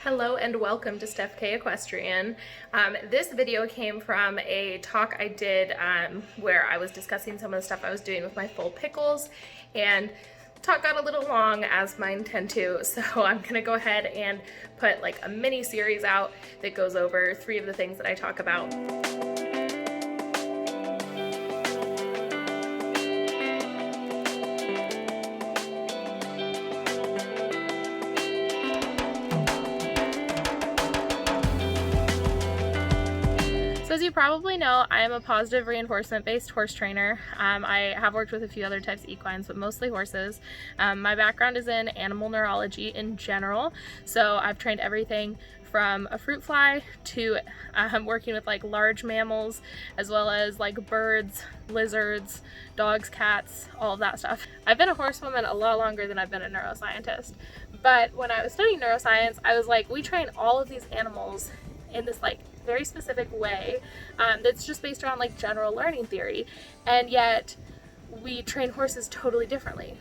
Hello and welcome to Stephkequestrian. This video came from a talk I did where I was discussing some of the stuff I was doing with my foal Pickles, and the talk got a little long, as mine tend to, so I'm gonna go ahead and put like a mini series out that goes over 3 of the things that I talk about. So as you probably know, I am a positive reinforcement-based horse trainer. I have worked with a few other types of equines, but mostly horses. My background is in animal neurology in general, so I've trained everything from a fruit fly to working with like large mammals, as well as like birds, lizards, dogs, cats, all of that stuff. I've been a horsewoman a lot longer than I've been a neuroscientist, but when I was studying neuroscience, I was like, we train all of these animals in this like very specific way that's just based around like general learning theory, and yet we train horses totally differently.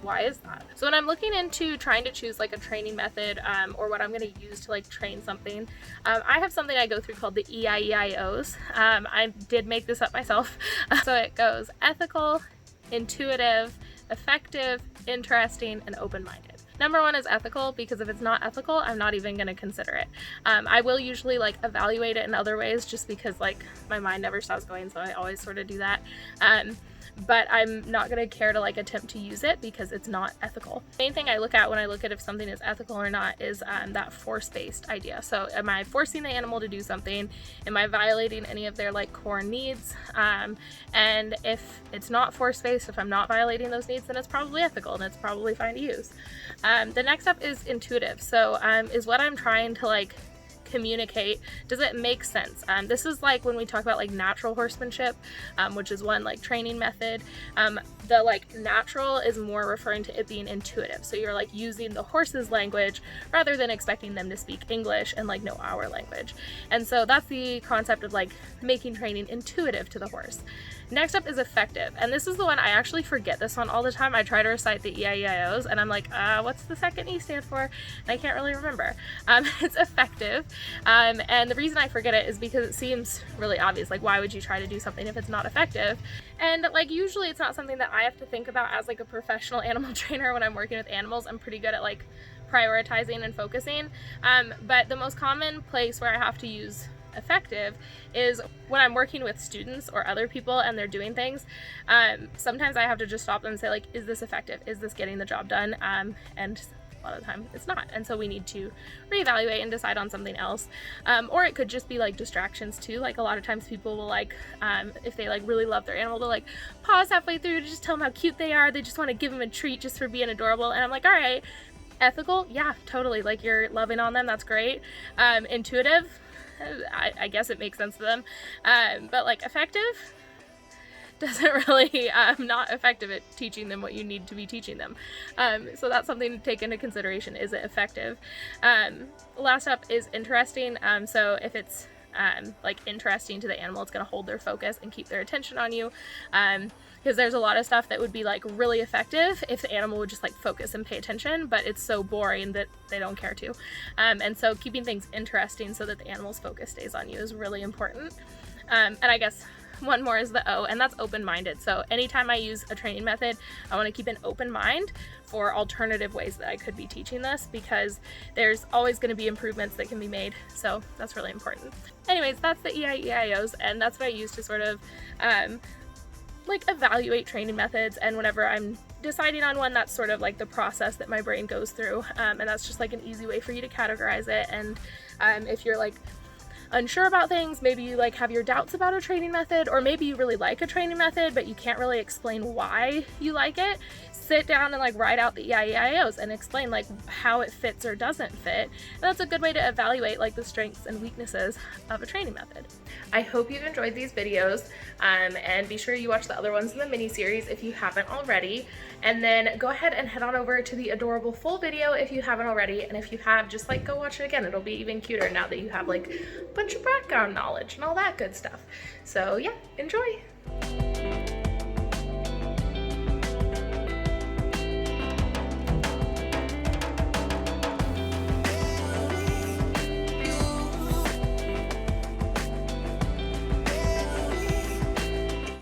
Why is that? So when I'm looking into trying to choose like a training method or what I'm going to use to like train something, I have something I go through called the EIEIO'S. I did make this up myself. So it goes ethical, intuitive, effective, interesting, and open-minded. Number 1 is ethical, because if it's not ethical, I'm not even going to consider it. I will usually like evaluate it in other ways, just because like my mind never stops going, so I always sort of do that. But I'm not going to care to like attempt to use it because it's not ethical. The main thing I look at when I look at if something is ethical or not is that force-based idea. So am I forcing the animal to do something? Am I violating any of their like core needs? And if it's not force-based, if I'm not violating those needs, then it's probably ethical and it's probably fine to use. The next up is intuitive. So is what I'm trying to like communicate, does it make sense? This is like when we talk about like natural horsemanship, which is one like training method. The like natural is more referring to it being intuitive. So you're like using the horse's language rather than expecting them to speak English and like know our language. And so that's the concept of like making training intuitive to the horse. Next up is effective. And this is the one I actually forget this one all the time. I try to recite the EIEIO'S and I'm like, what's the second E stand for? And I can't really remember. It's effective. And the reason I forget it is because it seems really obvious. Like, why would you try to do something if it's not effective? And like usually it's not something that I have to think about as like a professional animal trainer when I'm working with animals. I'm pretty good at like prioritizing and focusing. But the most common place where I have to use effective is when I'm working with students or other people and they're doing things. Sometimes I have to just stop them and say like, is this effective? Is this getting the job done? And a lot of the time it's not, and so we need to reevaluate and decide on something else. Or it could just be like distractions too. Like a lot of times people will like if they like really love their animal, they'll like pause halfway through to just tell them how cute they are. They just want to give them a treat just for being adorable, and I'm like, all right, ethical, yeah, totally, like you're loving on them, that's great. Intuitive, I guess it makes sense to them, but like effective doesn't really, not effective at teaching them what you need to be teaching them. So that's something to take into consideration. Is it effective? Last up is interesting. So if it's like interesting to the animal, it's going to hold their focus and keep their attention on you. Because there's a lot of stuff that would be like really effective if the animal would just like focus and pay attention, but it's so boring that they don't care to. And so keeping things interesting so that the animal's focus stays on you is really important. And I guess one more is the O, and that's open-minded. So anytime I use a training method, I want to keep an open mind for alternative ways that I could be teaching this, because there's always going to be improvements that can be made. So that's really important. Anyways, that's the EIEIO'S, and that's what I use to sort of like evaluate training methods. And whenever I'm deciding on one, that's sort of like the process that my brain goes through. And that's just like an easy way for you to categorize it. And if you're like unsure about things, maybe you like have your doubts about a training method, or maybe you really like a training method but you can't really explain why you like it, sit down and like write out the EIEIO'S and explain like how it fits or doesn't fit. And that's a good way to evaluate like the strengths and weaknesses of a training method. I hope you've enjoyed these videos, and be sure you watch the other ones in the mini series if you haven't already, and then go ahead and head on over to the adorable full video if you haven't already, and if you have, just like go watch it again. It'll be even cuter now that you have like a bunch of background knowledge and all that good stuff. So yeah, enjoy.